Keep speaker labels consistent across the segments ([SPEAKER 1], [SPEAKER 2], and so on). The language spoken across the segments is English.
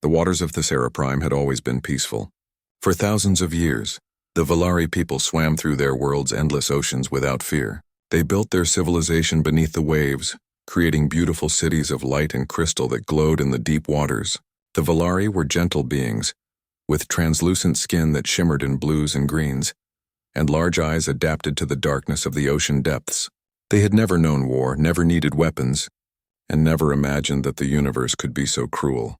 [SPEAKER 1] The waters of Thesara Prime had always been peaceful. For thousands of years, the Valari people swam through their world's endless oceans without fear. They built their civilization beneath the waves, creating beautiful cities of light and crystal that glowed in the deep waters. The Valari were gentle beings, with translucent skin that shimmered in blues and greens, and large eyes adapted to the darkness of the ocean depths. They had never known war, never needed weapons, and never imagined that the universe could be so cruel.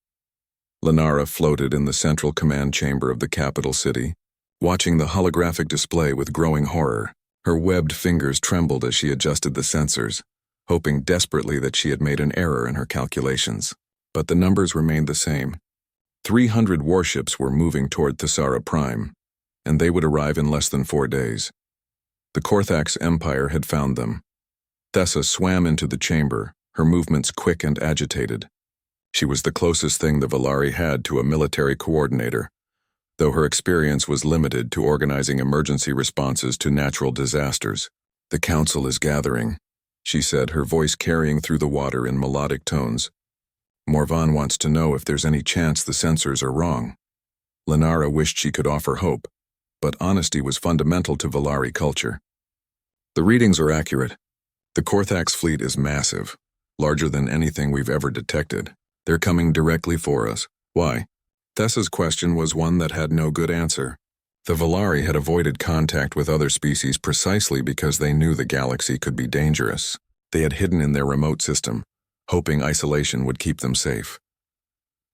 [SPEAKER 1] Lenara floated in the central command chamber of the capital city, watching the holographic display with growing horror. Her webbed fingers trembled as she adjusted the sensors, hoping desperately that she had made an error in her calculations. But the numbers remained the same. 300 warships were moving toward Thesara Prime, and they would arrive in less than 4 days. The Korthax Empire had found them. Thessa swam into the chamber, her movements quick and agitated. She was the closest thing the Valari had to a military coordinator, though her experience was limited to organizing emergency responses to natural disasters. "The council is gathering," she said, her voice carrying through the water in melodic tones. "Morvan wants to know if there's any chance the sensors are wrong." Lenara wished she could offer hope, but honesty was fundamental to Valari culture. "The readings are accurate. The Korthax fleet is massive, larger than anything we've ever detected. They're coming directly for us." "Why?" Thessa's question was one that had no good answer. The Valari had avoided contact with other species precisely because they knew the galaxy could be dangerous. They had hidden in their remote system, hoping isolation would keep them safe.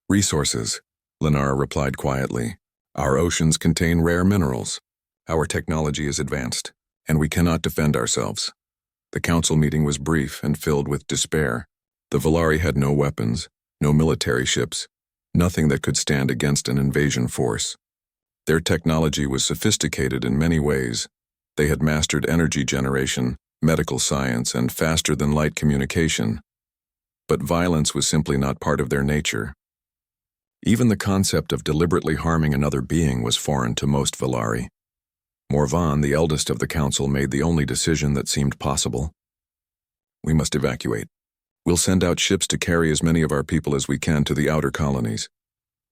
[SPEAKER 1] "Resources," Lenara replied quietly. "Our oceans contain rare minerals. Our technology is advanced, and we cannot defend ourselves." The council meeting was brief and filled with despair. The Valari had no weapons, no military ships, nothing that could stand against an invasion force. Their technology was sophisticated in many ways. They had mastered energy generation, medical science, and faster-than-light communication. But violence was simply not part of their nature. Even the concept of deliberately harming another being was foreign to most Valari. Morvan, the eldest of the council, made the only decision that seemed possible. "We must evacuate. We'll send out ships to carry as many of our people as we can to the outer colonies."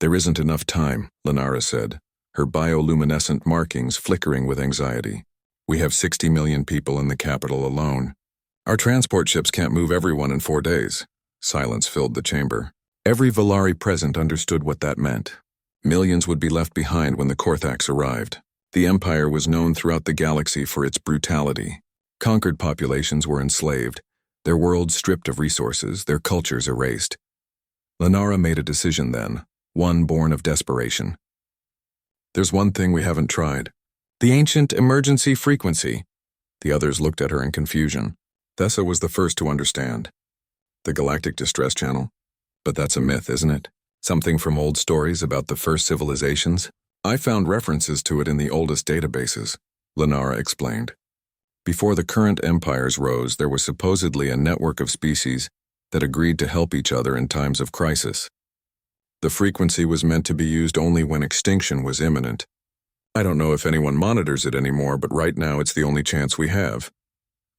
[SPEAKER 1] "There isn't enough time," Lenara said, her bioluminescent markings flickering with anxiety. "We have 60 million people in the capital alone. Our transport ships can't move everyone in 4 days." Silence filled the chamber. Every Valari present understood what that meant. Millions would be left behind when the Korthax arrived. The Empire was known throughout the galaxy for its brutality. Conquered populations were enslaved, their worlds stripped of resources, their cultures erased. Lenara made a decision then, one born of desperation. "There's one thing we haven't tried. The ancient emergency frequency." The others looked at her in confusion. Thessa was the first to understand. "The Galactic Distress Channel? But that's a myth, isn't it? Something from old stories about the first civilizations?" "I found references to it in the oldest databases," Lenara explained. "Before the current empires rose, there was supposedly a network of species that agreed to help each other in times of crisis. The frequency was meant to be used only when extinction was imminent. I don't know if anyone monitors it anymore, but right now it's the only chance we have."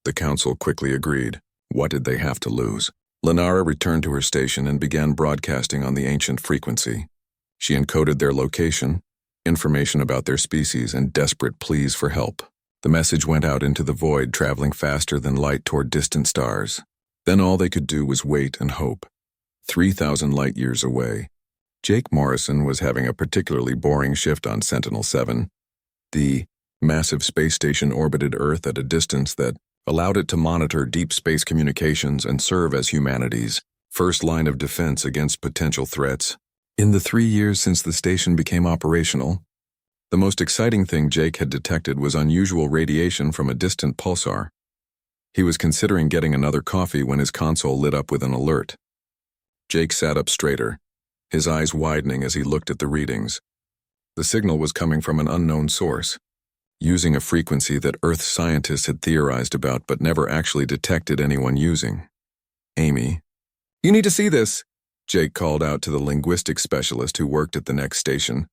[SPEAKER 1] The council quickly agreed. What did they have to lose? Lenara returned to her station and began broadcasting on the ancient frequency. She encoded their location, information about their species, and desperate pleas for help. The message went out into the void, traveling faster than light toward distant stars. Then all they could do was wait and hope. 3,000 light-years away, Jake Morrison was having a particularly boring shift on Sentinel-7. The massive space station orbited Earth at a distance that allowed it to monitor deep space communications and serve as humanity's first line of defense against potential threats. In the 3 years since the station became operational, the most exciting thing Jake had detected was unusual radiation from a distant pulsar. He was considering getting another coffee when his console lit up with an alert. Jake sat up straighter, his eyes widening as he looked at the readings. The signal was coming from an unknown source, using a frequency that Earth scientists had theorized about but never actually detected anyone using. "Amy, you need to see this," Jake called out to the linguistics specialist who worked at the next station.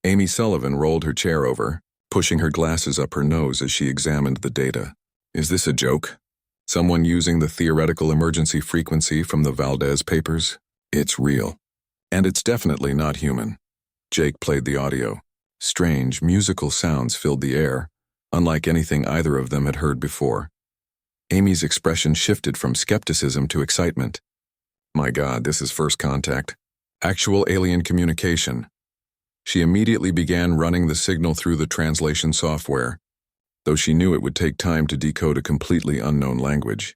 [SPEAKER 1] Amy Sullivan rolled her chair over, pushing her glasses up her nose as she examined the data. "Is this a joke? Someone using the theoretical emergency frequency from the Valdez papers? It's real." And it's definitely not human. Jake played the audio. Strange, musical sounds filled the air, unlike anything either of them had heard before. Amy's expression shifted from skepticism to excitement. My God, this is first contact. Actual alien communication. She immediately began running the signal through the translation software, though she knew it would take time to decode a completely unknown language.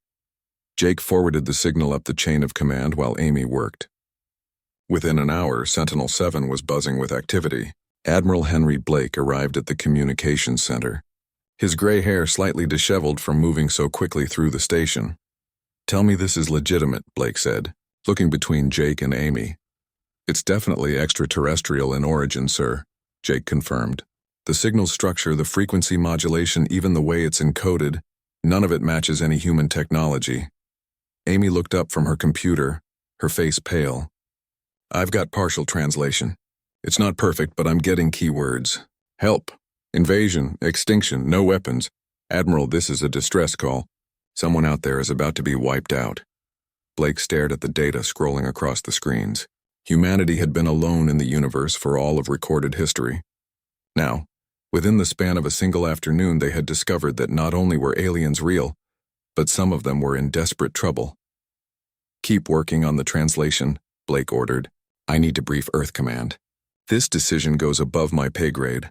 [SPEAKER 1] Jake forwarded the signal up the chain of command while Amy worked. Within an hour, Sentinel-7 was buzzing with activity. Admiral Henry Blake arrived at the communications center, his gray hair slightly disheveled from moving so quickly through the station. Tell me this is legitimate, Blake said, looking between Jake and Amy. It's definitely extraterrestrial in origin, sir, Jake confirmed. The signal structure, the frequency modulation, even the way it's encoded, none of it matches any human technology. Amy looked up from her computer, her face pale. I've got partial translation. It's not perfect, but I'm getting keywords. Help. Invasion. Extinction. No weapons. Admiral, this is a distress call. Someone out there is about to be wiped out. Blake stared at the data scrolling across the screens. Humanity had been alone in the universe for all of recorded history. Now, within the span of a single afternoon, they had discovered that not only were aliens real, but some of them were in desperate trouble. Keep working on the translation, Blake ordered. I need to brief Earth Command. This decision goes above my pay grade.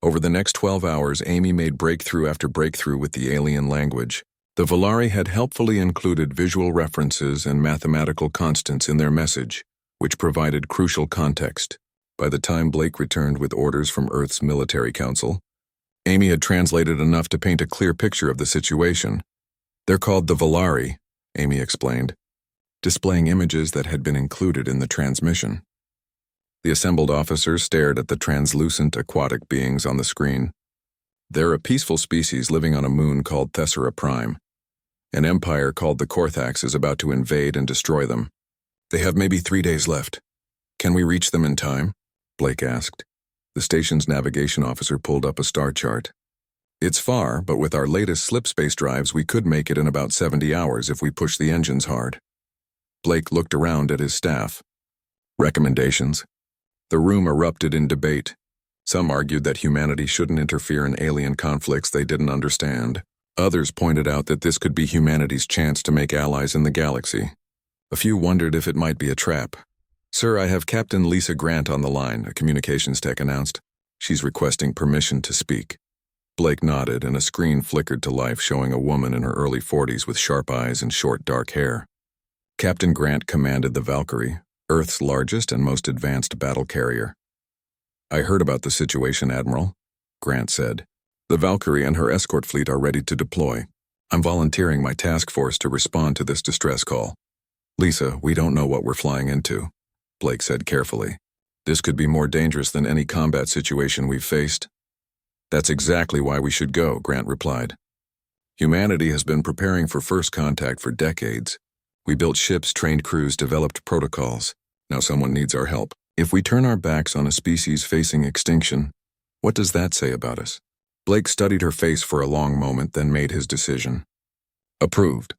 [SPEAKER 1] Over the next 12 hours, Amy made breakthrough after breakthrough with the alien language. The Valari had helpfully included visual references and mathematical constants in their message, which provided crucial context. By the time Blake returned with orders from Earth's military council, Amy had translated enough to paint a clear picture of the situation. They're called the Valari, Amy explained, displaying images that had been included in the transmission. The assembled officers stared at the translucent aquatic beings on the screen. They're a peaceful species living on a moon called Thesara Prime. An empire called the Korthax is about to invade and destroy them. They have maybe 3 days left. Can we reach them in time? Blake asked. The station's navigation officer pulled up a star chart. It's far, but with our latest slip space drives, we could make it in about 70 hours if we push the engines hard. Blake looked around at his staff. Recommendations? The room erupted in debate. Some argued that humanity shouldn't interfere in alien conflicts they didn't understand. Others pointed out that this could be humanity's chance to make allies in the galaxy. A few wondered if it might be a trap. Sir, I have Captain Lisa Grant on the line, a communications tech announced. She's requesting permission to speak. Blake nodded, and a screen flickered to life showing a woman in her early 40s with sharp eyes and short dark hair. Captain Grant commanded the Valkyrie, Earth's largest and most advanced battle carrier. I heard about the situation, Admiral, Grant said. The Valkyrie and her escort fleet are ready to deploy. I'm volunteering my task force to respond to this distress call. Lisa, we don't know what we're flying into, Blake said carefully. This could be more dangerous than any combat situation we've faced. That's exactly why we should go, Grant replied. Humanity has been preparing for first contact for decades. We built ships, trained crews, developed protocols. Now someone needs our help. If we turn our backs on a species facing extinction, what does that say about us? Blake studied her face for a long moment, then made his decision. Approved.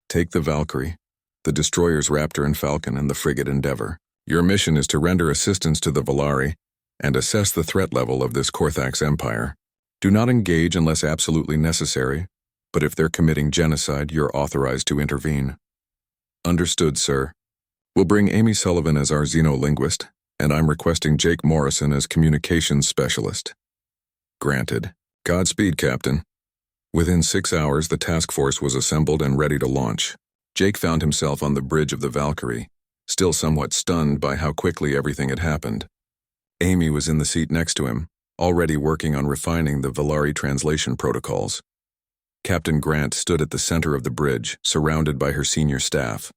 [SPEAKER 1] Take the Valkyrie, the destroyers Raptor and Falcon, and the frigate Endeavor. Your mission is to render assistance to the Valari and assess the threat level of this Korthax empire. Do not engage unless absolutely necessary, but if they're committing genocide, you're authorized to intervene. Understood, sir. We'll bring Amy Sullivan as our xenolinguist, and I'm requesting Jake Morrison as communications specialist. Granted. Godspeed, Captain. Within 6 hours, the task force was assembled and ready to launch. Jake found himself on the bridge of the Valkyrie, still somewhat stunned by how quickly everything had happened. Amy was in the seat next to him, already working on refining the Valari translation protocols. Captain Grant stood at the center of the bridge, surrounded by her senior staff.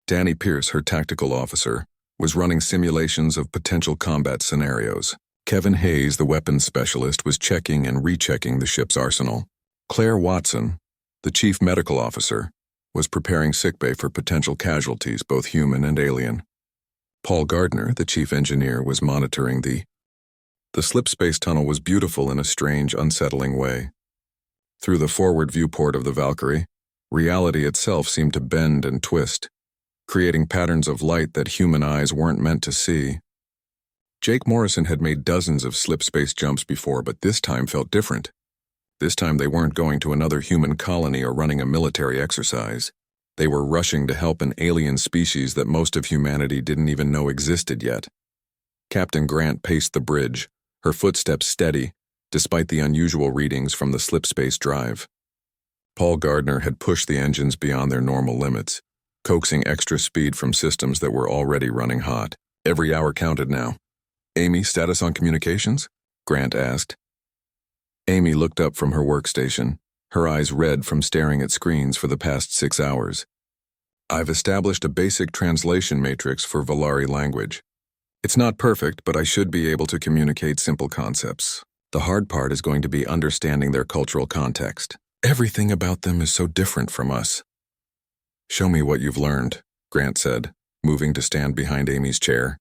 [SPEAKER 1] Danny Pierce, her tactical officer, was running simulations of potential combat scenarios. Kevin Hayes, the weapons specialist, was checking and rechecking the ship's arsenal. Claire Watson, the chief medical officer, was preparing sickbay for potential casualties, both human and alien. Paul Gardner, the chief engineer, was monitoring the slip space tunnel was beautiful in a strange, unsettling way. Through the forward viewport of the Valkyrie, reality itself seemed to bend and twist. creating patterns of light that human eyes weren't meant to see. Jake Morrison had made dozens of slip-space jumps before, but this time felt different. This time they weren't going to another human colony or running a military exercise. They were rushing to help an alien species that most of humanity didn't even know existed yet. Captain Grant paced the bridge, her footsteps steady, despite the unusual readings from the slip-space drive. Paul Gardner had pushed the engines beyond their normal limits, coaxing extra speed from systems that were already running hot. Every hour counted now. "Amy, status on communications?" Grant asked. Amy looked up from her workstation, her eyes red from staring at screens for the past 6 hours. "I've established a basic translation matrix for Valari language. It's not perfect, but I should be able to communicate simple concepts. The hard part is going to be understanding their cultural context. Everything about them is so different from us." "Show me what you've learned," Grant said, moving to stand behind Amy's chair.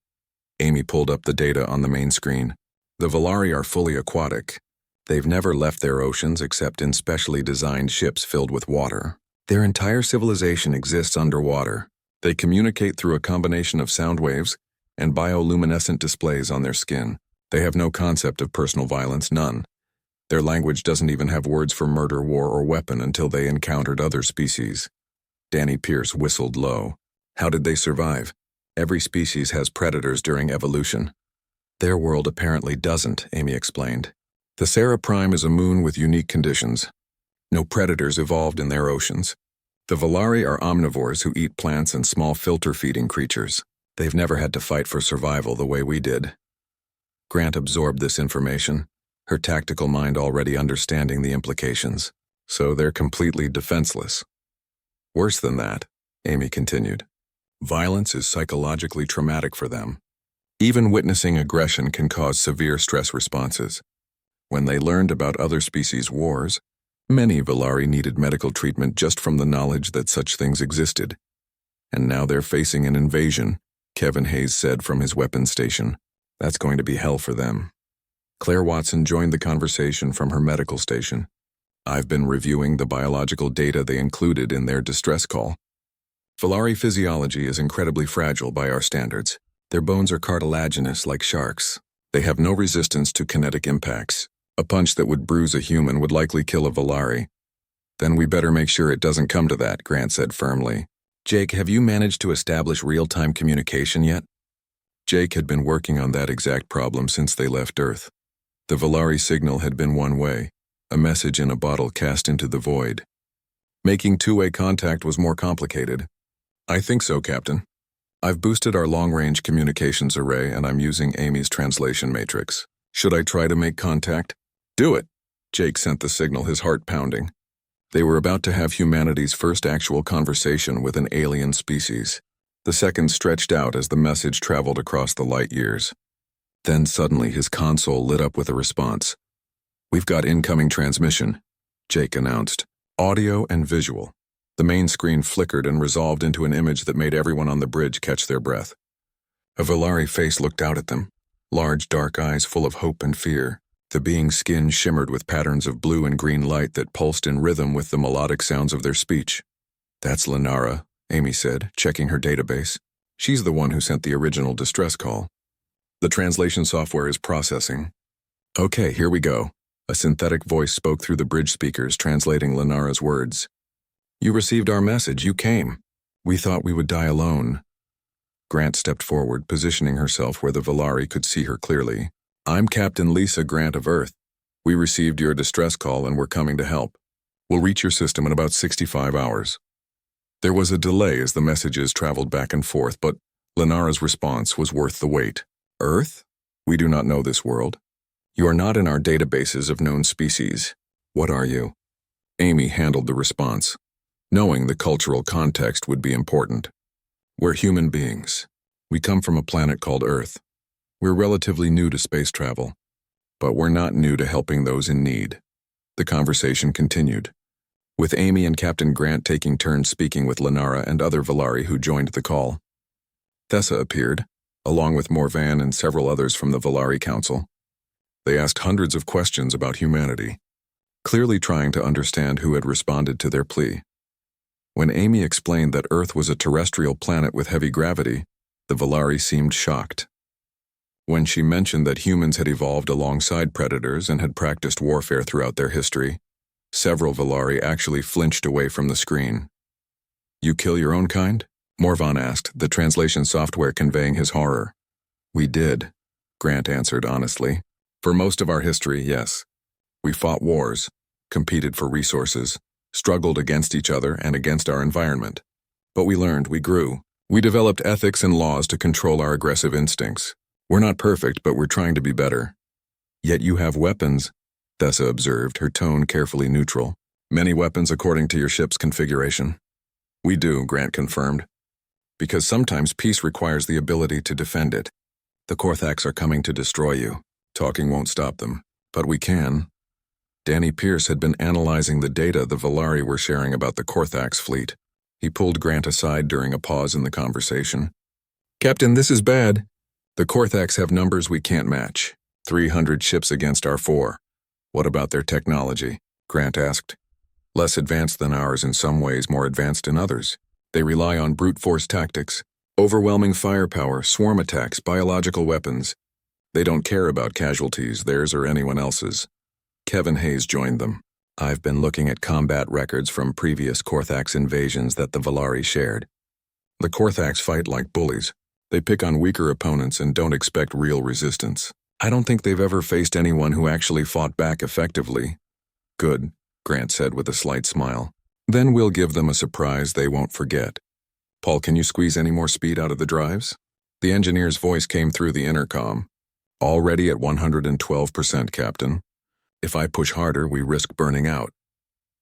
[SPEAKER 1] Amy pulled up the data on the main screen. "The Valari are fully aquatic. They've never left their oceans except in specially designed ships filled with water. Their entire civilization exists underwater. They communicate through a combination of sound waves and bioluminescent displays on their skin. They have no concept of personal violence, none. Their language doesn't even have words for murder, war, or weapon until they encountered other species." Danny Pierce whistled low. "How did they survive? Every species has predators during evolution." "Their world apparently doesn't," Amy explained. "Thesara Prime is a moon with unique conditions. No predators evolved in their oceans. The Valari are omnivores who eat plants and small filter-feeding creatures. They've never had to fight for survival the way we did." Grant absorbed this information, her tactical mind already understanding the implications. "So they're completely defenseless." "Worse than that," Amy continued. "Violence is psychologically traumatic for them. Even witnessing aggression can cause severe stress responses. When they learned about other species' wars, many Valari needed medical treatment just from the knowledge that such things existed. And now they're facing an invasion," Kevin Hayes said from his weapons station. "That's going to be hell for them." Claire Watson joined the conversation from her medical station. "I've been reviewing the biological data they included in their distress call. Valari physiology is incredibly fragile by our standards. Their bones are cartilaginous like sharks. They have no resistance to kinetic impacts. A punch that would bruise a human would likely kill a Valari." "Then we better make sure it doesn't come to that," Grant said firmly. "Jake, have you managed to establish real-time communication yet?" Jake had been working on that exact problem since they left Earth. The Valari signal had been one way, a message in a bottle cast into the void. Making two-way contact was more complicated. "I think so, Captain. I've boosted our long-range communications array and I'm using Amy's translation matrix. Should I try to make contact?" "Do it." Jake sent the signal, his heart pounding. They were about to have humanity's first actual conversation with an alien species. The seconds stretched out as the message traveled across the light years. Then suddenly his console lit up with a response. "We've got incoming transmission," Jake announced. "Audio and visual." The main screen flickered and resolved into an image that made everyone on the bridge catch their breath. A Valari face looked out at them, large dark eyes full of hope and fear. The being's skin shimmered with patterns of blue and green light that pulsed in rhythm with the melodic sounds of their speech. "That's Lenara," Amy said, checking her database. "She's the one who sent the original distress call. The translation software is processing." "Okay, here we go." A synthetic voice spoke through the bridge speakers, translating Lenara's words. "You received our message. You came. We thought we would die alone." Grant stepped forward, positioning herself where the Valari could see her clearly. "I'm Captain Lisa Grant of Earth. We received your distress call and we're coming to help. We'll reach your system in about 65 hours. There was a delay as the messages traveled back and forth, but Lenara's response was worth the wait. "Earth? We do not know this world. You are not in our databases of known species. What are you?" Amy handled the response, knowing the cultural context would be important. "We're human beings. We come from a planet called Earth. We're relatively new to space travel, but we're not new to helping those in need." The conversation continued, with Amy and Captain Grant taking turns speaking with Lenara and other Valari who joined the call. Thessa appeared, along with Morvan and several others from the Valari Council. They asked hundreds of questions about humanity, clearly trying to understand who had responded to their plea. When Amy explained that Earth was a terrestrial planet with heavy gravity, the Valari seemed shocked. When she mentioned that humans had evolved alongside predators and had practiced warfare throughout their history, several Valari actually flinched away from the screen. "You kill your own kind?" Morvan asked, the translation software conveying his horror. "We did," Grant answered honestly. "For most of our history, yes. We fought wars, competed for resources, struggled against each other and against our environment. But we learned, we grew. We developed ethics and laws to control our aggressive instincts. We're not perfect, but we're trying to be better." "Yet you have weapons," Thessa observed, her tone carefully neutral. "Many weapons according to your ship's configuration." "We do," Grant confirmed. "Because sometimes peace requires the ability to defend it. The Korthax are coming to destroy you. Talking won't stop them. But we can." Danny Pierce had been analyzing the data the Valari were sharing about the Korthax fleet. He pulled Grant aside during a pause in the conversation. "Captain, this is bad. The Korthax have numbers we can't match. 300 ships against our 4. What about their technology?" Grant asked. "Less advanced than ours in some ways, more advanced in others. They rely on brute force tactics, overwhelming firepower, swarm attacks, biological weapons. They don't care about casualties, theirs or anyone else's." Kevin Hayes joined them. "I've been looking at combat records from previous Korthax invasions that the Valari shared. The Korthax fight like bullies. They pick on weaker opponents and don't expect real resistance. I don't think they've ever faced anyone who actually fought back effectively." "Good," Grant said with a slight smile. "Then we'll give them a surprise they won't forget. Paul, can you squeeze any more speed out of the drives?" The engineer's voice came through the intercom. "Already at 112%, Captain. If I push harder, we risk burning out.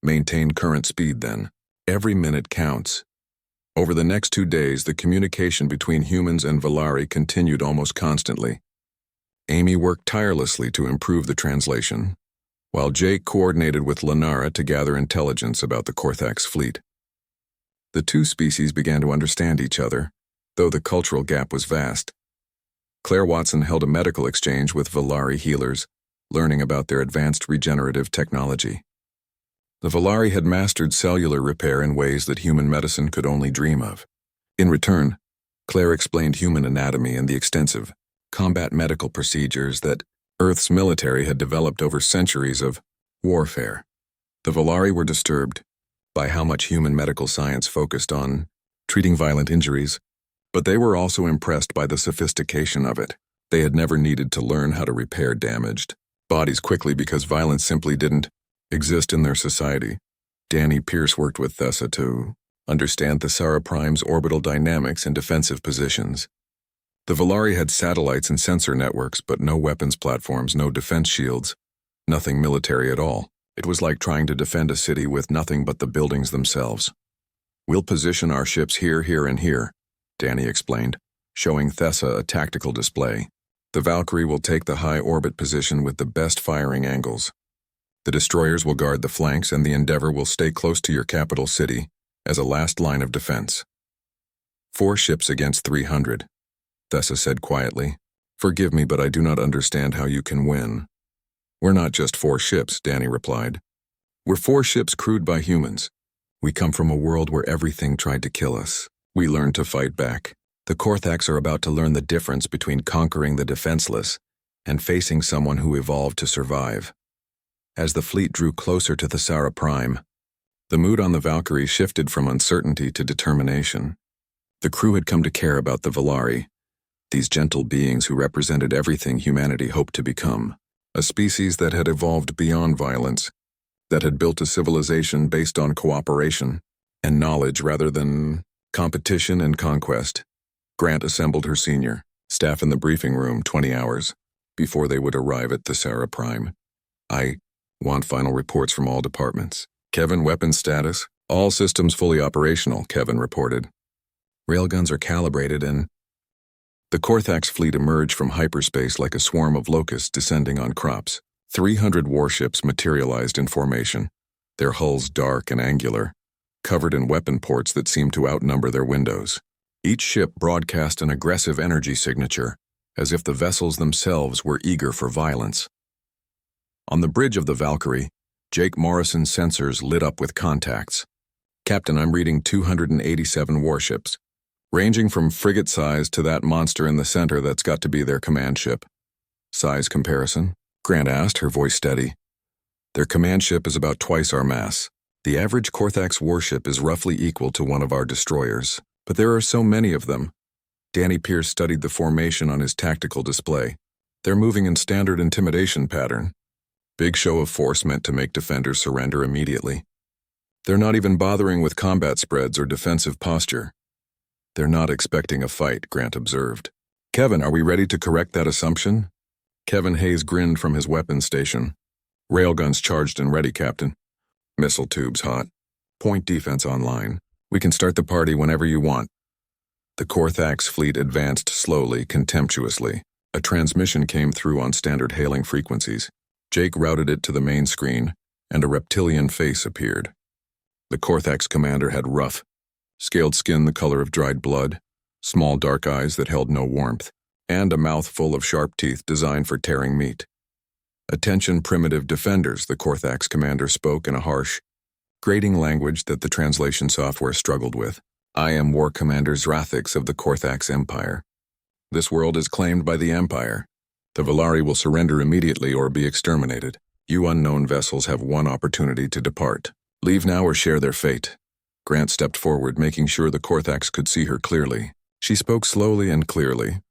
[SPEAKER 1] Maintain current speed then. Every minute counts." Over the next 2 days, the communication between humans and Valari continued almost constantly. Amy worked tirelessly to improve the translation, while Jake coordinated with Lenara to gather intelligence about the Korthax fleet. The two species began to understand each other, though the cultural gap was vast. Claire Watson held a medical exchange with Valari healers, learning about their advanced regenerative technology. The Valari had mastered cellular repair in ways that human medicine could only dream of. In return, Claire explained human anatomy and the extensive combat medical procedures that Earth's military had developed over centuries of warfare. The Valari were disturbed by how much human medical science focused on treating violent injuries, but they were also impressed by the sophistication of it. They had never needed to learn how to repair damaged bodies quickly because violence simply didn't exist in their society. Danny Pierce worked with Thessa to understand Thesara Prime's orbital dynamics and defensive positions. The Valari had satellites and sensor networks, but no weapons platforms, no defense shields, nothing military at all. It was like trying to defend a city with nothing but the buildings themselves. "We'll position our ships here, here, and here," Danny explained, showing Thessa a tactical display. "The Valkyrie will take the high orbit position with the best firing angles. The destroyers will guard the flanks, and the Endeavor will stay close to your capital city as a last line of defense." 4 ships against 300, Thessa said quietly. "Forgive me, but I do not understand how you can win." "We're not just 4 ships, Danny replied. "We're 4 ships crewed by humans. We come from a world where everything tried to kill us. We learned to fight back. The Korthax are about to learn the difference between conquering the defenseless and facing someone who evolved to survive." As the fleet drew closer to Thesara Prime, the mood on the Valkyrie shifted from uncertainty to determination. The crew had come to care about the Valari, these gentle beings who represented everything humanity hoped to become, a species that had evolved beyond violence, that had built a civilization based on cooperation and knowledge rather than competition and conquest. Grant assembled her senior staff in the briefing room 20 hours before they would arrive at Thesara Prime. "I want final reports from all departments." "Kevin, weapons status? All systems fully operational," Kevin reported. "Railguns are calibrated and..." The Korthax fleet emerged from hyperspace like a swarm of locusts descending on crops. 300 warships materialized in formation, their hulls dark and angular, covered in weapon ports that seemed to outnumber their windows. Each ship broadcast an aggressive energy signature, as if the vessels themselves were eager for violence. On the bridge of the Valkyrie, Jake Morrison's sensors lit up with contacts. Captain, I'm reading 287 warships, ranging from frigate size to that monster in the center that's got to be their command ship. Size comparison? Grant asked, her voice steady. Their command ship is about twice our mass. The average Korthax warship is roughly equal to one of our destroyers, but there are so many of them. Danny Pierce studied the formation on his tactical display. They're moving in standard intimidation pattern. Big show of force meant to make defenders surrender immediately. They're not even bothering with combat spreads or defensive posture. They're not expecting a fight, Grant observed. Kevin, are we ready to correct that assumption? Kevin Hayes grinned from his weapons station. Railguns charged and ready, Captain. Missile tubes hot. Point defense online. We can start the party whenever you want. The Korthax fleet advanced slowly, contemptuously. A transmission came through on standard hailing frequencies. Jake routed it to the main screen, and a reptilian face appeared. The Korthax commander had rough, scaled skin the color of dried blood, small dark eyes that held no warmth, and a mouth full of sharp teeth designed for tearing meat. Attention primitive defenders, the Korthax commander spoke in a harsh, grating language that the translation software struggled with. I am War Commander Zrathix of the Korthax Empire. This world is claimed by the Empire. The Valari will surrender immediately or be exterminated. You unknown vessels have one opportunity to depart. Leave now or share their fate. Grant stepped forward, making sure the Korthax could see her clearly. She spoke slowly and clearly,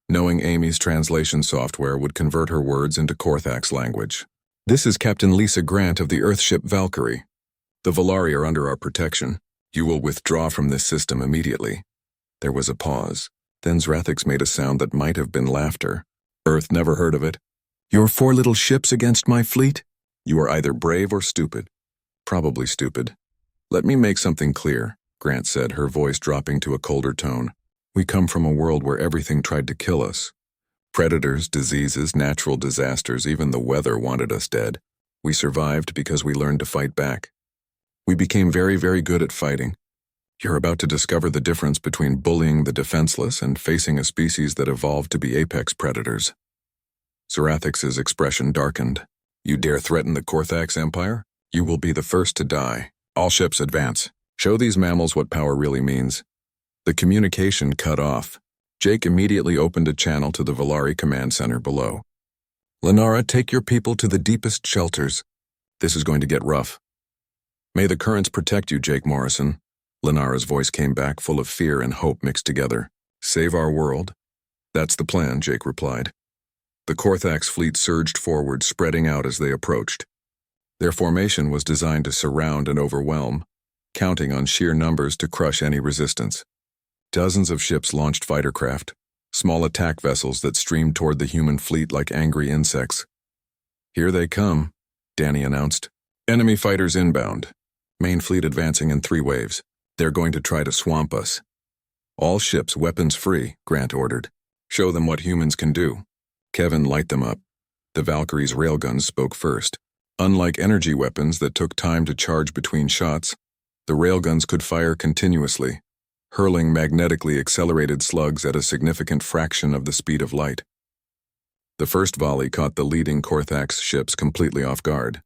[SPEAKER 1] knowing Amy's translation software would convert her words into Korthax language. This is Captain Lisa Grant of the Earthship Valkyrie. The Valari are under our protection. You will withdraw from this system immediately. There was a pause. Then Zrathix made a sound that might have been laughter. Earth never heard of it. Your 4 little ships against my fleet? You are either brave or stupid. Probably stupid. Let me make something clear, Grant said, her voice dropping to a colder tone. We come from a world where everything tried to kill us. Predators, diseases, natural disasters, even the weather wanted us dead. We survived because we learned to fight back. We became very, very good at fighting. You're about to discover the difference between bullying the defenseless and facing a species that evolved to be apex predators. Zrathix's expression darkened. You dare threaten the Korthax Empire? You will be the first to die. All ships advance. Show these mammals what power really means. The communication cut off. Jake immediately opened a channel to the Valari command center below. Lenara, take your people to the deepest shelters. This is going to get rough. May the currents protect you, Jake Morrison. Lenara's voice came back, full of fear and hope mixed together. Save our world? That's the plan, Jake replied. The Korthax fleet surged forward, spreading out as they approached. Their formation was designed to surround and overwhelm, counting on sheer numbers to crush any resistance. Dozens of ships launched fighter craft, small attack vessels that streamed toward the human fleet like angry insects. Here they come, Danny announced. Enemy fighters inbound. Main fleet advancing in 3 waves. They're going to try to swamp us. All ships weapons free, Grant ordered. Show them what humans can do. Kevin, light them up. The Valkyrie's railguns spoke first. Unlike energy weapons that took time to charge between shots, the railguns could fire continuously, hurling magnetically accelerated slugs at a significant fraction of the speed of light. The first volley caught the leading Korthax ships completely off guard.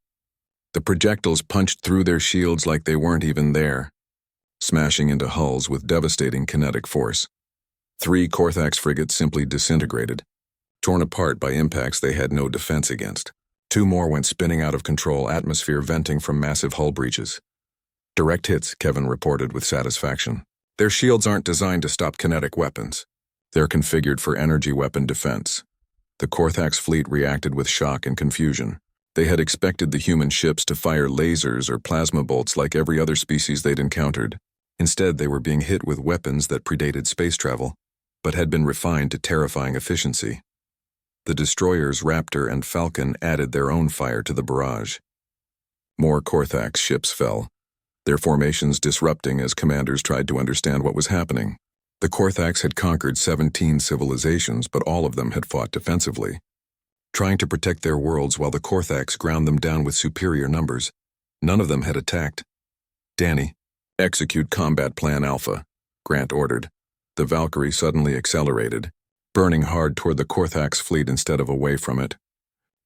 [SPEAKER 1] The projectiles punched through their shields like they weren't even there, smashing into hulls with devastating kinetic force. 3 Korthax frigates simply disintegrated, torn apart by impacts they had no defense against. 2 more went spinning out of control, atmosphere venting from massive hull breaches. Direct hits, Kevin reported with satisfaction. Their shields aren't designed to stop kinetic weapons. They're configured for energy weapon defense. The Korthax fleet reacted with shock and confusion. They had expected the human ships to fire lasers or plasma bolts like every other species they'd encountered. Instead, they were being hit with weapons that predated space travel, but had been refined to terrifying efficiency. The destroyers Raptor and Falcon added their own fire to the barrage. More Korthax ships fell, their formations disrupting as commanders tried to understand what was happening. The Korthax had conquered 17 civilizations, but all of them had fought defensively, trying to protect their worlds while the Korthax ground them down with superior numbers. None of them had attacked. Danny, execute Combat Plan Alpha, Grant ordered. The Valkyrie suddenly accelerated, burning hard toward the Korthax fleet instead of away from it.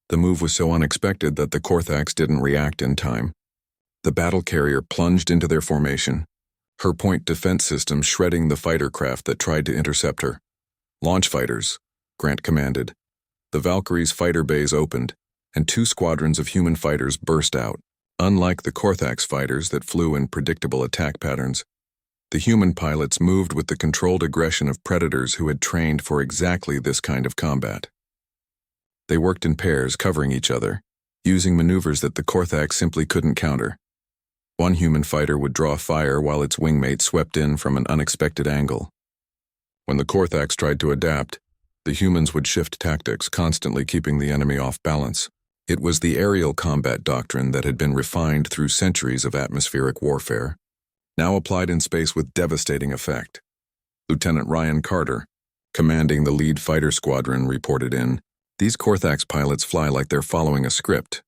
[SPEAKER 1] The move was so unexpected that the Korthax didn't react in time. The battle carrier plunged into their formation, her point defense system shredding the fighter craft that tried to intercept her. "Launch fighters," Grant commanded. The Valkyrie's fighter bays opened, and 2 squadrons of human fighters burst out. Unlike the Korthax fighters that flew in predictable attack patterns, the human pilots moved with the controlled aggression of predators who had trained for exactly this kind of combat. They worked in pairs, covering each other, using maneuvers that the Korthax simply couldn't counter. One human fighter would draw fire while its wingmate swept in from an unexpected angle. When the Korthax tried to adapt, the humans would shift tactics, constantly keeping the enemy off balance. It was the aerial combat doctrine that had been refined through centuries of atmospheric warfare, now applied in space with devastating effect. Lieutenant Ryan Carter, commanding the lead fighter squadron, reported in, "These Korthax pilots fly like they're following a script.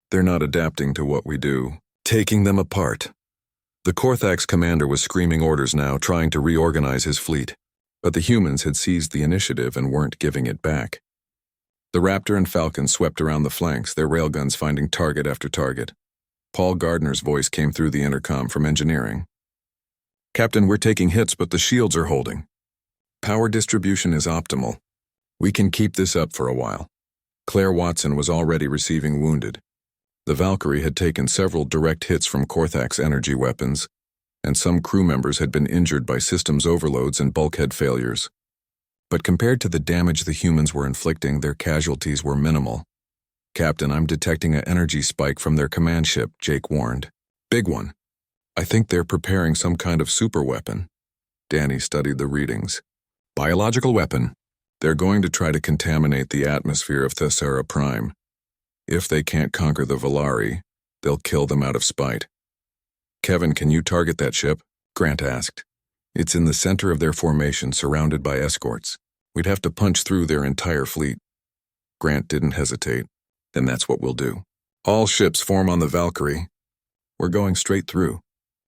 [SPEAKER 1] They're not adapting to what we do, taking them apart." The Korthax commander was screaming orders now, trying to reorganize his fleet, but the humans had seized the initiative and weren't giving it back. The Raptor and Falcon swept around the flanks, their railguns finding target after target. Paul Gardner's voice came through the intercom from engineering. "Captain, we're taking hits, but the shields are holding. Power distribution is optimal. We can keep this up for a while." Claire Watson was already receiving wounded. The Valkyrie had taken several direct hits from Korthax energy weapons, and some crew members had been injured by systems overloads and bulkhead failures. But compared to the damage the humans were inflicting, their casualties were minimal. "Captain, I'm detecting an energy spike from their command ship," Jake warned. "Big one. I think they're preparing some kind of superweapon." Danny studied the readings. "Biological weapon. They're going to try to contaminate the atmosphere of Thesara Prime. If they can't conquer the Valari, they'll kill them out of spite." "Kevin, can you target that ship?" Grant asked. "It's in the center of their formation, surrounded by escorts. We'd have to punch through their entire fleet." Grant didn't hesitate. "Then that's what we'll do. All ships form on the Valkyrie. We're going straight through.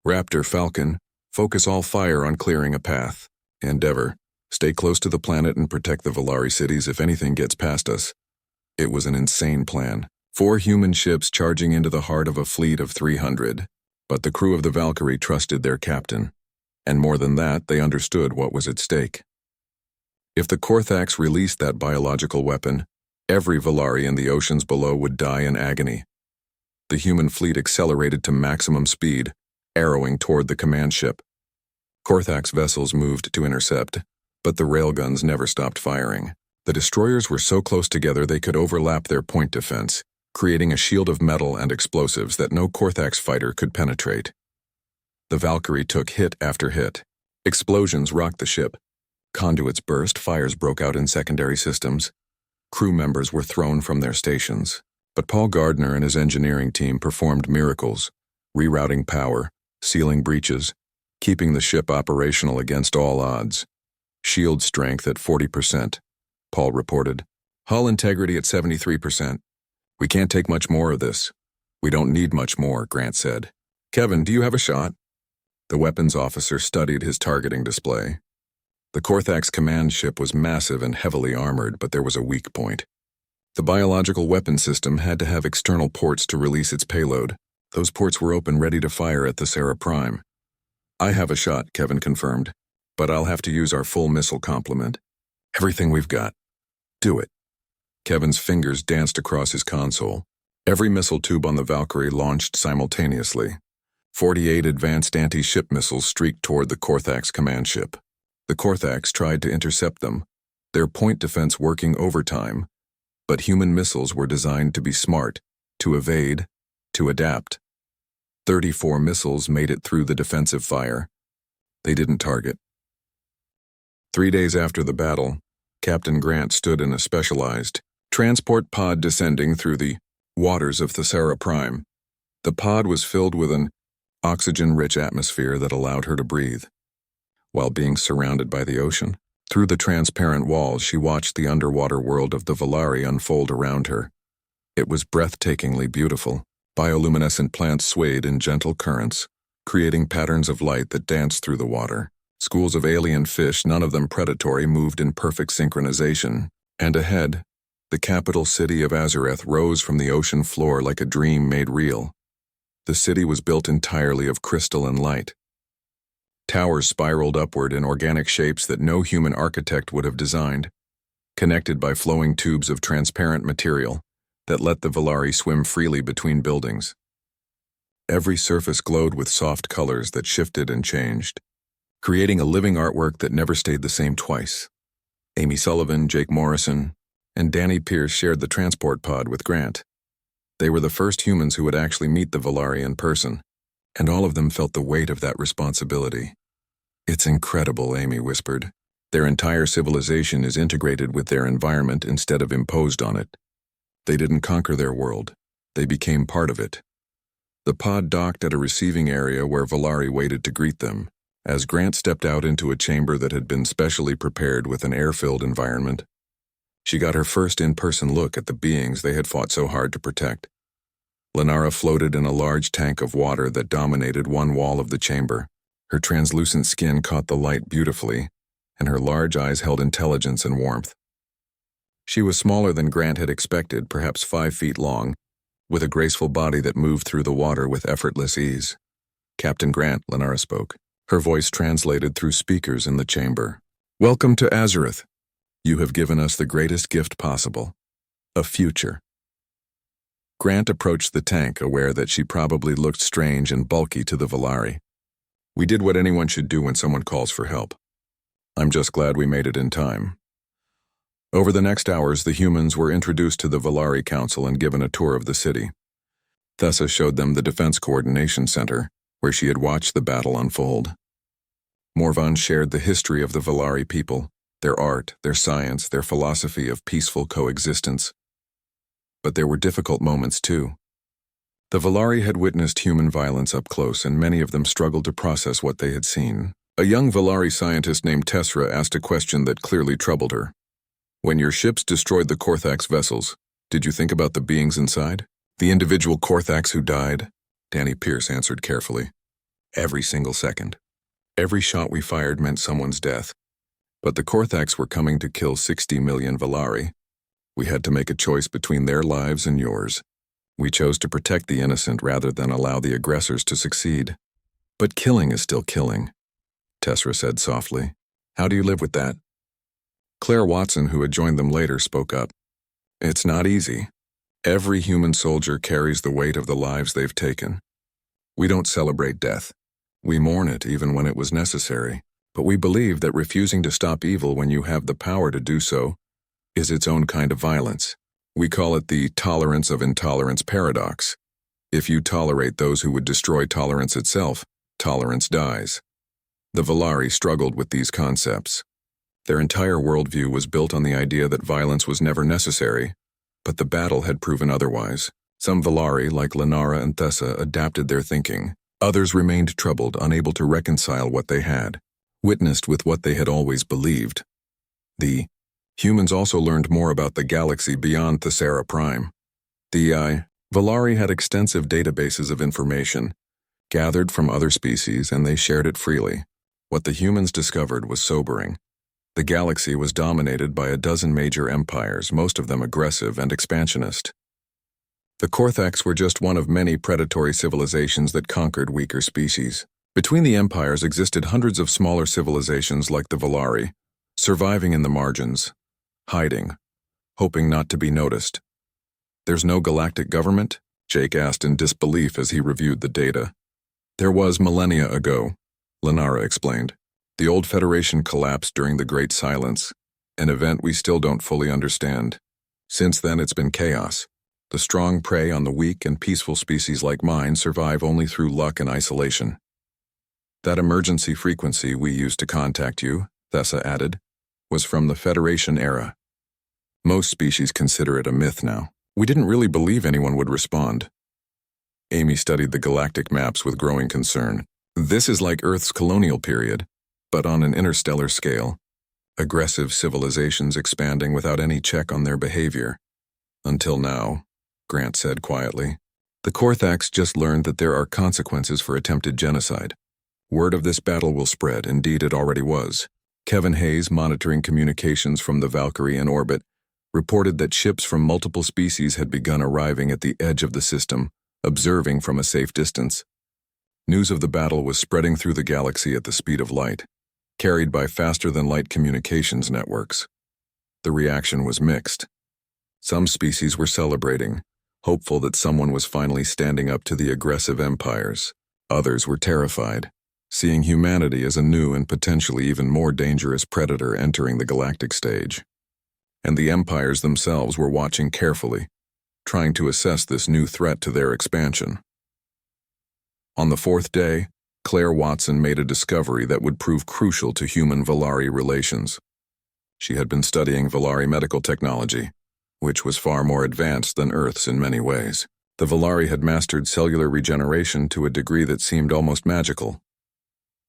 [SPEAKER 1] Raptor, Falcon, focus all fire on clearing a path. Endeavor, stay close to the planet and protect the Valari cities if anything gets past us." It was an insane plan. 4 human ships charging into the heart of a fleet of 300. But the crew of the Valkyrie trusted their captain. And more than that, they understood what was at stake. If the Korthax released that biological weapon, every Valari in the oceans below would die in agony. The human fleet accelerated to maximum speed, arrowing toward the command ship. Korthax vessels moved to intercept, but the railguns never stopped firing. The destroyers were so close together they could overlap their point defense, creating a shield of metal and explosives that no Korthax fighter could penetrate. The Valkyrie took hit after hit. Explosions rocked the ship. Conduits burst, fires broke out in secondary systems. Crew members were thrown from their stations. But Paul Gardner and his engineering team performed miracles, rerouting power, sealing breaches, keeping the ship operational against all odds. "Shield strength at 40%, Paul reported. "Hull integrity at 73%. We can't take much more of this." "We don't need much more," Grant said. "Kevin, do you have a shot?" The weapons officer studied his targeting display. The Korthax command ship was massive and heavily armored, but there was a weak point. The biological weapon system had to have external ports to release its payload. Those ports were open, ready to fire at Thesara Prime. "I have a shot," Kevin confirmed, "but I'll have to use our full missile complement. Everything we've got. Do it." Kevin's fingers danced across his console. Every missile tube on the Valkyrie launched simultaneously. 48 advanced anti-ship missiles streaked toward the Korthax command ship. The Korthax tried to intercept them, their point defense working overtime, but human missiles were designed to be smart, to evade, to adapt. 34 missiles made it through the defensive fire. They didn't target. 3 days after the battle, Captain Grant stood in a specialized transport pod descending through the waters of Thesara Prime. The pod was filled with an oxygen-rich atmosphere that allowed her to breathe. While being surrounded by the ocean, through the transparent walls she watched the underwater world of the Valari unfold around her. It was breathtakingly beautiful. Bioluminescent plants swayed in gentle currents, creating patterns of light that danced through the water. Schools of alien fish, none of them predatory, moved in perfect synchronization. And ahead, the capital city of Azareth rose from the ocean floor like a dream made real. The city was built entirely of crystal and light. Towers spiraled upward in organic shapes that no human architect would have designed, connected by flowing tubes of transparent material that let the Valari swim freely between buildings. Every surface glowed with soft colors that shifted and changed, creating a living artwork that never stayed the same twice. Amy Sullivan, Jake Morrison, and Danny Pierce shared the transport pod with Grant. They were the first humans who would actually meet the Valari in person, and all of them felt the weight of that responsibility. "It's incredible," Amy whispered. "Their entire civilization is integrated with their environment instead of imposed on it. They didn't conquer their world. They became part of it." The pod docked at a receiving area where Valari waited to greet them, as Grant stepped out into a chamber that had been specially prepared with an air-filled environment. She got her first in-person look at the beings they had fought so hard to protect. Lenara floated in a large tank of water that dominated one wall of the chamber. Her translucent skin caught the light beautifully, and her large eyes held intelligence and warmth. She was smaller than Grant had expected, perhaps 5 feet long, with a graceful body that moved through the water with effortless ease. "Captain Grant," Lenara spoke, her voice translated through speakers in the chamber. "Welcome to Azureth. You have given us the greatest gift possible, a future." Grant approached the tank, aware that she probably looked strange and bulky to the Valari. "We did what anyone should do when someone calls for help. I'm just glad we made it in time." Over the next hours, the humans were introduced to the Valari Council and given a tour of the city. Thessa showed them the Defense Coordination Center, where she had watched the battle unfold. Morvan shared the history of the Valari people, their art, their science, their philosophy of peaceful coexistence. But there were difficult moments too. The Valari had witnessed human violence up close, and many of them struggled to process what they had seen. A young Valari scientist named Thesara asked a question that clearly troubled her. "When your ships destroyed the Korthax vessels, did you think about the beings inside? The individual Korthax who died?" Danny Pierce answered carefully. "Every single second. Every shot we fired meant someone's death. But the Korthax were coming to kill 60 million Valari. We had to make a choice between their lives and yours. We chose to protect the innocent rather than allow the aggressors to succeed. But killing is still killing," Thesara said softly. "How do you live with that?" Claire Watson, who had joined them later, spoke up. "It's not easy. Every human soldier carries the weight of the lives they've taken. We don't celebrate death. We mourn it even when it was necessary. But we believe that refusing to stop evil when you have the power to do so is its own kind of violence. We call it the tolerance of intolerance paradox. If you tolerate those who would destroy tolerance itself, tolerance dies." The Valari struggled with these concepts. Their entire worldview was built on the idea that violence was never necessary, but the battle had proven otherwise. Some Valari, like Lenara and Thessa, adapted their thinking. Others remained troubled, unable to reconcile what they had witnessed with what they had always believed. The humans also learned more about the galaxy beyond Thesara Prime. The Valari had extensive databases of information, gathered from other species, and they shared it freely. What the humans discovered was sobering. The galaxy was dominated by a dozen major empires, most of them aggressive and expansionist. The Korthax were just one of many predatory civilizations that conquered weaker species. Between the empires existed hundreds of smaller civilizations like the Valari, surviving in the margins, hiding, hoping not to be noticed. "There's no galactic government?" Jake asked in disbelief as he reviewed the data. "There was millennia ago," Lenara explained. "The old Federation collapsed during the Great Silence, an event we still don't fully understand. Since then it's been chaos. The strong prey on the weak, and peaceful species like mine survive only through luck and isolation." "That emergency frequency we used to contact you," Thessa added, "was from the Federation era. Most species consider it a myth now. We didn't really believe anyone would respond." Amy studied the galactic maps with growing concern. "This is like Earth's colonial period, but on an interstellar scale. Aggressive civilizations expanding without any check on their behavior. Until now," Grant said quietly. "The Korthax just learned that there are consequences for attempted genocide. Word of this battle will spread, indeed it already was." Kevin Hayes, monitoring communications from the Valkyrie in orbit, reported that ships from multiple species had begun arriving at the edge of the system, observing from a safe distance. News of the battle was spreading through the galaxy at the speed of light, carried by faster-than-light communications networks. The reaction was mixed. Some species were celebrating, hopeful that someone was finally standing up to the aggressive empires. Others were terrified, seeing humanity as a new and potentially even more dangerous predator entering the galactic stage. And the empires themselves were watching carefully, trying to assess this new threat to their expansion. On the fourth day, Claire Watson made a discovery that would prove crucial to human-Valari relations. She had been studying Valari medical technology, which was far more advanced than Earth's in many ways. The Valari had mastered cellular regeneration to a degree that seemed almost magical.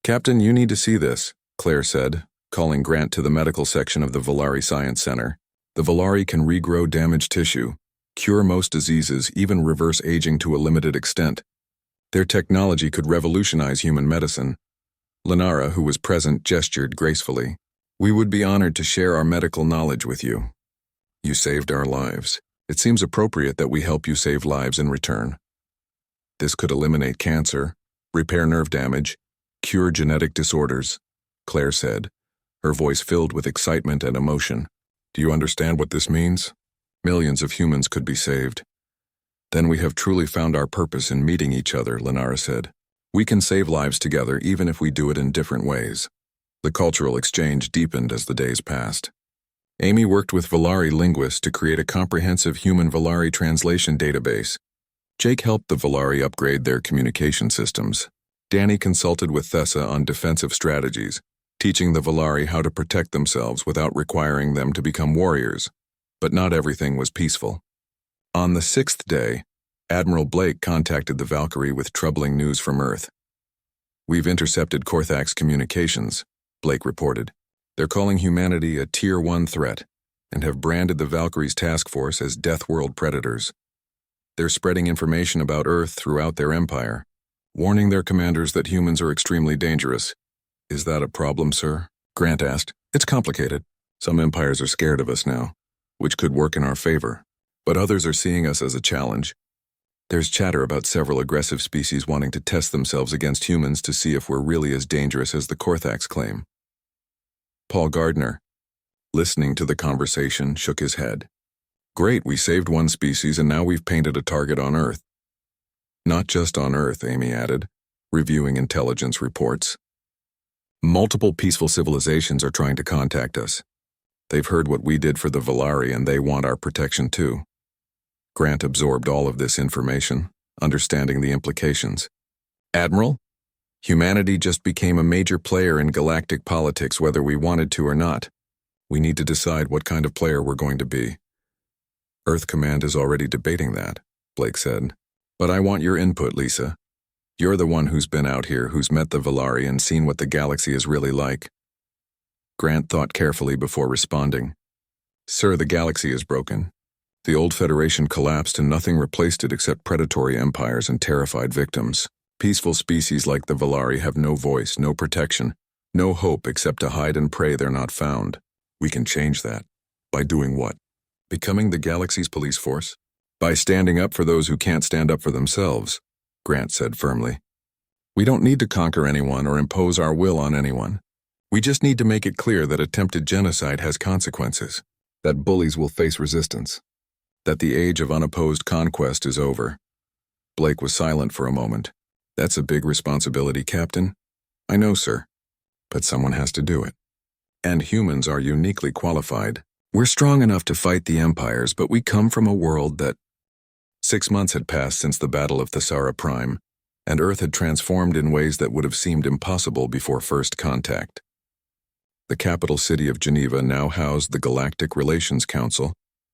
[SPEAKER 1] "Captain, you need to see this," Claire said, calling Grant to the medical section of the Valari Science Center. "The Valari can regrow damaged tissue, cure most diseases, even reverse aging to a limited extent. Their technology could revolutionize human medicine." Lenara, who was present, gestured gracefully. "We would be honored to share our medical knowledge with you. You saved our lives. It seems appropriate that we help you save lives in return. This could eliminate cancer, repair nerve damage, cure genetic disorders," Claire said, her voice filled with excitement and emotion. "Do you understand what this means? Millions of humans could be saved." "Then we have truly found our purpose in meeting each other," Lenara said. "We can save lives together even if we do it in different ways." The cultural exchange deepened as the days passed. Amy worked with Valari linguists to create a comprehensive human Valari translation database. Jake helped the Valari upgrade their communication systems. Danny consulted with Thessa on defensive strategies, teaching the Valari how to protect themselves without requiring them to become warriors. But not everything was peaceful. On the sixth day, Admiral Blake contacted the Valkyrie with troubling news from Earth. "We've intercepted Korthak's communications," Blake reported. "They're calling humanity a Tier 1 threat and have branded the Valkyrie's task force as Deathworld predators. They're spreading information about Earth throughout their empire, warning their commanders that humans are extremely dangerous." "Is that a problem, sir?" Grant asked. "It's complicated. Some empires are scared of us now, which could work in our favor. But others are seeing us as a challenge. There's chatter about several aggressive species wanting to test themselves against humans to see if we're really as dangerous as the Korthaks claim." Paul Gardner, listening to the conversation, shook his head. "Great, we saved one species and now we've painted a target on Earth." "Not just on Earth," Amy added, reviewing intelligence reports. "Multiple peaceful civilizations are trying to contact us. They've heard what we did for the Valari and they want our protection too." Grant absorbed all of this information, understanding the implications. "Admiral, humanity just became a major player in galactic politics whether we wanted to or not. We need to decide what kind of player we're going to be." "Earth Command is already debating that," Blake said. "But I want your input, Lisa. You're the one who's been out here, who's met the Valari and seen what the galaxy is really like." Grant thought carefully before responding. "Sir, the galaxy is broken. The old Federation collapsed and nothing replaced it except predatory empires and terrified victims. Peaceful species like the Valari have no voice, no protection, no hope except to hide and pray they're not found. We can change that." "By doing what?" "Becoming the galaxy's police force. By standing up for those who can't stand up for themselves," Grant said firmly. "We don't need to conquer anyone or impose our will on anyone. We just need to make it clear that attempted genocide has consequences, that bullies will face resistance, that the age of unopposed conquest is over." Blake was silent for a moment. "That's a big responsibility, Captain." "I know, sir. But someone has to do it. And humans are uniquely qualified. We're strong enough to fight the empires, but we come from a world that—" 6 months had passed since the Battle of Thesara Prime, and Earth had transformed in ways that would have seemed impossible before first contact. The capital city of Geneva now housed the Galactic Relations Council,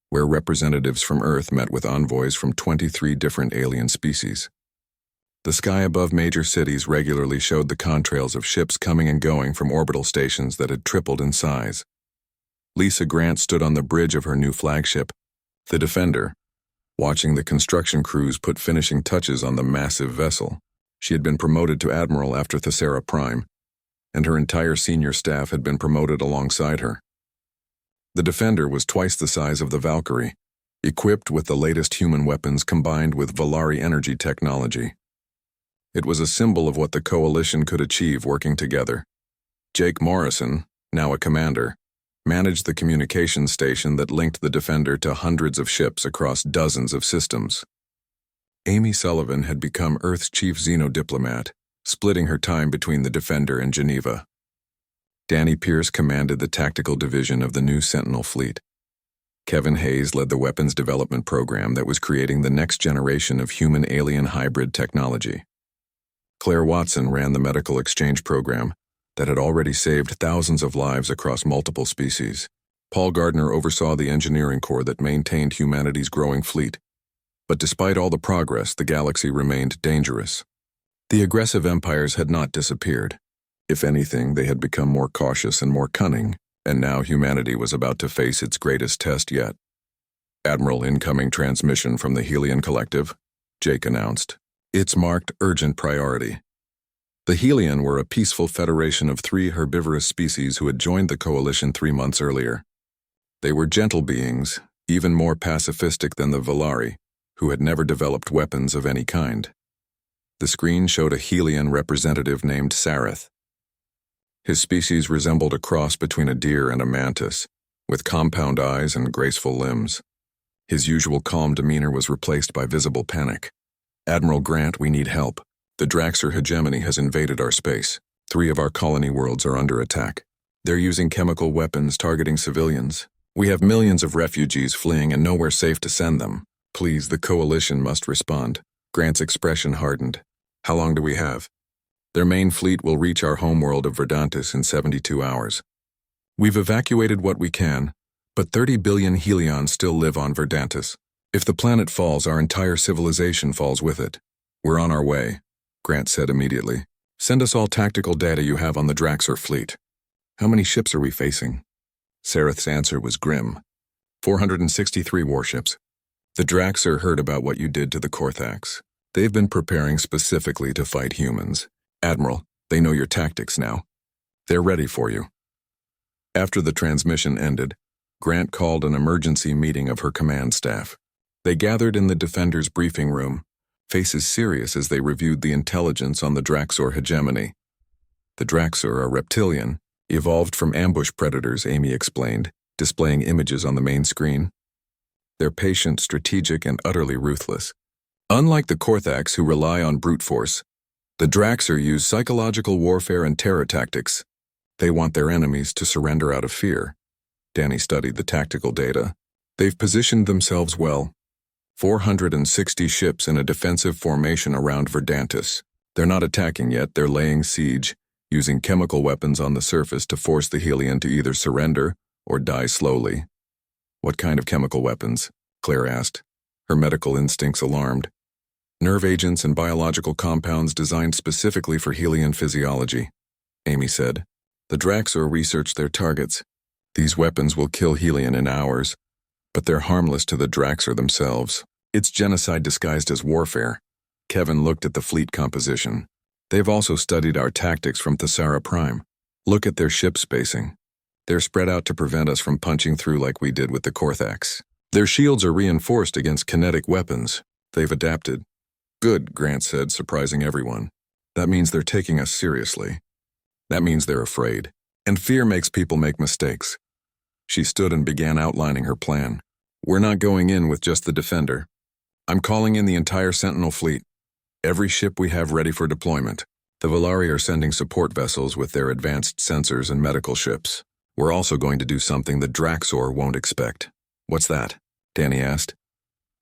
[SPEAKER 1] where representatives from Earth met with envoys from 23 different alien species. The sky above major cities regularly showed the contrails of ships coming and going from orbital stations that had tripled in size. Lisa Grant stood on the bridge of her new flagship, the Defender, watching the construction crews put finishing touches on the massive vessel. She had been promoted to Admiral after Thesara Prime, and her entire senior staff had been promoted alongside her. The Defender was twice the size of the Valkyrie, equipped with the latest human weapons combined with Valari energy technology. It was a symbol of what the coalition could achieve working together. Jake Morrison, now a commander, managed the communications station that linked the Defender to hundreds of ships across dozens of systems. Amy Sullivan had become Earth's chief xenodiplomat, splitting her time between the Defender and Geneva. Danny Pierce commanded the tactical division of the new Sentinel fleet. Kevin Hayes led the weapons development program that was creating the next generation of human-alien hybrid technology. Claire Watson ran the medical exchange program that had already saved thousands of lives across multiple species. Paul Gardner oversaw the engineering corps that maintained humanity's growing fleet. But despite all the progress, the galaxy remained dangerous. The aggressive empires had not disappeared. If anything, they had become more cautious and more cunning, and now humanity was about to face its greatest test yet. "Admiral, incoming transmission from the Helian Collective," Jake announced. "It's marked urgent priority." The Helian were a peaceful federation of 3 herbivorous species who had joined the coalition 3 months earlier. They were gentle beings, even more pacifistic than the Valari, who had never developed weapons of any kind. The screen showed a Helian representative named Sareth. His species resembled a cross between a deer and a mantis, with compound eyes and graceful limbs. His usual calm demeanor was replaced by visible panic. "Admiral Grant, we need help. The Draxer hegemony has invaded our space. 3 of our colony worlds are under attack. They're using chemical weapons targeting civilians. We have millions of refugees fleeing and nowhere safe to send them. Please, the coalition must respond." Grant's expression hardened. "How long do we have?" "Their main fleet will reach our homeworld of Verdantis in 72 hours. We've evacuated what we can, but 30 billion Helions still live on Verdantis. If the planet falls, our entire civilization falls with it. We're on our way," Grant said immediately. "Send us all tactical data you have on the Draxer fleet." "How many ships are we facing?" Sareth's answer was grim. 463 warships. "The Draxer heard about what you did to the Korthax. They've been preparing specifically to fight humans. Admiral, they know your tactics now. They're ready for you." After the transmission ended, Grant called an emergency meeting of her command staff. They gathered in the Defender's briefing room, faces serious as they reviewed the intelligence on the Draxor hegemony. The Draxer are reptilian, evolved from ambush predators, Amy explained, displaying images on the main screen. They're patient, strategic, and utterly ruthless. Unlike the Korthax, who rely on brute force, the Draxer use psychological warfare and terror tactics. They want their enemies to surrender out of fear. Danny studied the tactical data. They've positioned themselves well. 460 ships in a defensive formation around Verdantis. They're not attacking yet, they're laying siege, using chemical weapons on the surface to force the Helian to either surrender or die slowly. "What kind of chemical weapons?" Claire asked, her medical instincts alarmed. "Nerve agents and biological compounds designed specifically for Helian physiology," Amy said. "The Draxor researched their targets. These weapons will kill Helian in hours, but they're harmless to the Draxer themselves. It's genocide disguised as warfare." Kevin looked at the fleet composition. "They've also studied our tactics from Thesara Prime. Look at their ship spacing. They're spread out to prevent us from punching through like we did with the Korthax. Their shields are reinforced against kinetic weapons. They've adapted." "Good," Grant said, surprising everyone. "That means they're taking us seriously. That means they're afraid. And fear makes people make mistakes." She stood and began outlining her plan. "We're not going in with just the Defender. I'm calling in the entire Sentinel fleet. Every ship we have ready for deployment. The Valari are sending support vessels with their advanced sensors and medical ships. We're also going to do something the Draxor won't expect." "What's that?" Danny asked.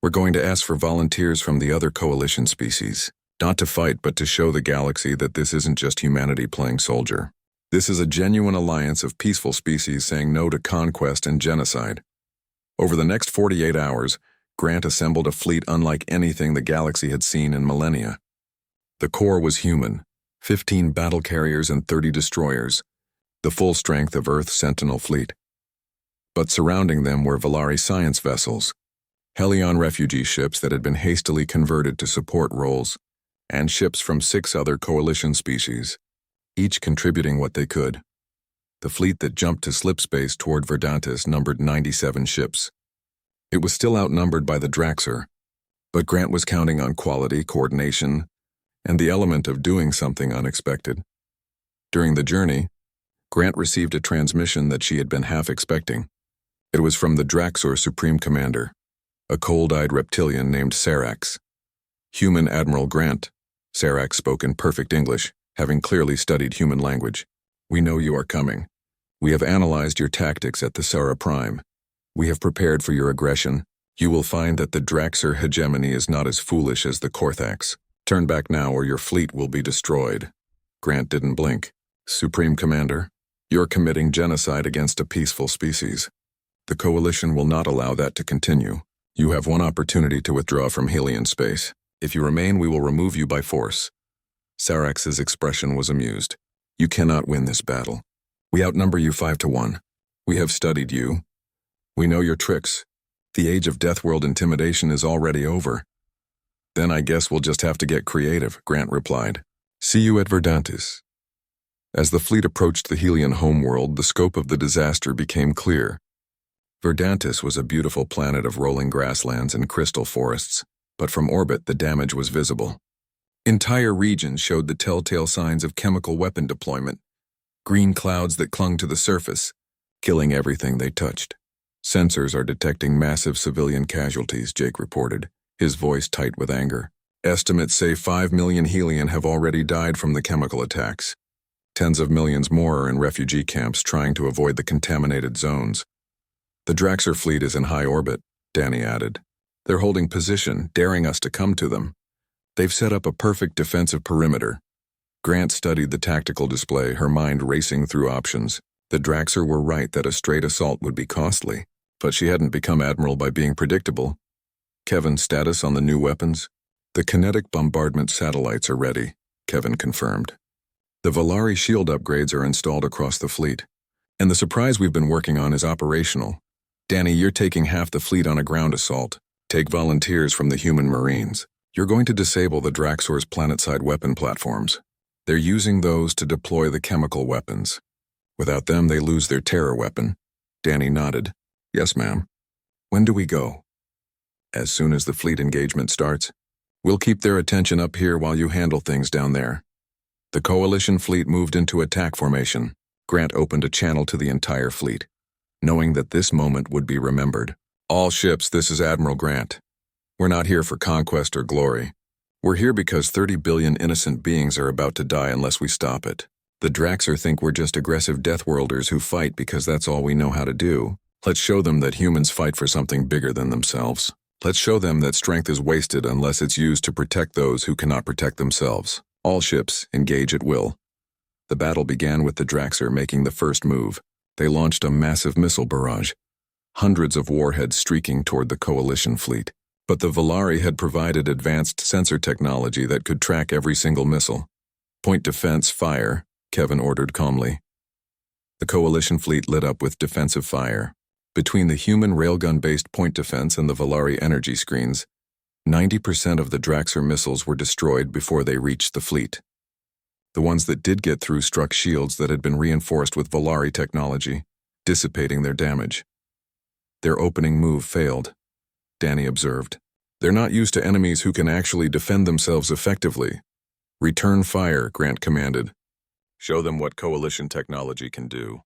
[SPEAKER 1] "We're going to ask for volunteers from the other coalition species. Not to fight, but to show the galaxy that this isn't just humanity playing soldier. This is a genuine alliance of peaceful species saying no to conquest and genocide." Over the next 48 hours, Grant assembled a fleet unlike anything the galaxy had seen in millennia. The core was human, 15 battle carriers and 30 destroyers, the full strength of Earth's Sentinel fleet. But surrounding them were Valari science vessels, Helian refugee ships that had been hastily converted to support roles, and ships from 6 other coalition species, each contributing what they could. The fleet that jumped to slipspace toward Verdantis numbered 97 ships. It was still outnumbered by the Draxer, but Grant was counting on quality, coordination, and the element of doing something unexpected. During the journey, Grant received a transmission that she had been half expecting. It was from the Draxer Supreme Commander, a cold-eyed reptilian named Sarax. Human Admiral Grant, Sarax spoke in perfect English, having clearly studied human language. We know you are coming. We have analyzed your tactics at Thesara Prime. We have prepared for your aggression. You will find that the Draxer hegemony is not as foolish as the Korthax. Turn back now or your fleet will be destroyed. Grant didn't blink. Supreme Commander, you're committing genocide against a peaceful species. The Coalition will not allow that to continue. You have one opportunity to withdraw from Helian space. If you remain, we will remove you by force. Sarax's expression was amused. You cannot win this battle. We outnumber you 5-1. We have studied you. We know your tricks. The age of Deathworld intimidation is already over. Then I guess we'll just have to get creative, Grant replied. See you at Verdantis. As the fleet approached the Helian homeworld, the scope of the disaster became clear. Verdantis was a beautiful planet of rolling grasslands and crystal forests, but from orbit the damage was visible. Entire regions showed the telltale signs of chemical weapon deployment, green clouds that clung to the surface, killing everything they touched. Sensors are detecting massive civilian casualties, Jake reported, his voice tight with anger. Estimates say 5 million Helian have already died from the chemical attacks. Tens of millions more are in refugee camps trying to avoid the contaminated zones. The Draxer fleet is in high orbit, Danny added. They're holding position, daring us to come to them. They've set up a perfect defensive perimeter. Grant studied the tactical display, her mind racing through options. The Draxer were right that a straight assault would be costly, but she hadn't become admiral by being predictable. Kevin's status on the new weapons? The kinetic bombardment satellites are ready, Kevin confirmed. The Valari shield upgrades are installed across the fleet, and the surprise we've been working on is operational. Danny, you're taking half the fleet on a ground assault. Take volunteers from the human Marines. You're going to disable the Draxor's planetside weapon platforms. They're using those to deploy the chemical weapons. Without them, they lose their terror weapon. Danny nodded. Yes, ma'am. When do we go? As soon as the fleet engagement starts. We'll keep their attention up here while you handle things down there. The Coalition fleet moved into attack formation. Grant opened a channel to the entire fleet, knowing that this moment would be remembered. All ships, this is Admiral Grant. We're not here for conquest or glory. We're here because 30 billion innocent beings are about to die unless we stop it. The Draxer think we're just aggressive Deathworlders who fight because that's all we know how to do. Let's show them that humans fight for something bigger than themselves. Let's show them that strength is wasted unless it's used to protect those who cannot protect themselves. All ships, engage at will. The battle began with the Draxer making the first move. They launched a massive missile barrage, hundreds of warheads streaking toward the Coalition fleet. But the Valari had provided advanced sensor technology that could track every single missile. Point defense, fire, Kevin ordered calmly. The Coalition fleet lit up with defensive fire. Between the human railgun-based point defense and the Valari energy screens, 90% of the Draxer missiles were destroyed before they reached the fleet. The ones that did get through struck shields that had been reinforced with Valari technology, dissipating their damage. Their opening move failed, Danny observed. They're not used to enemies who can actually defend themselves effectively. Return fire, Grant commanded. Show them what Coalition technology can do.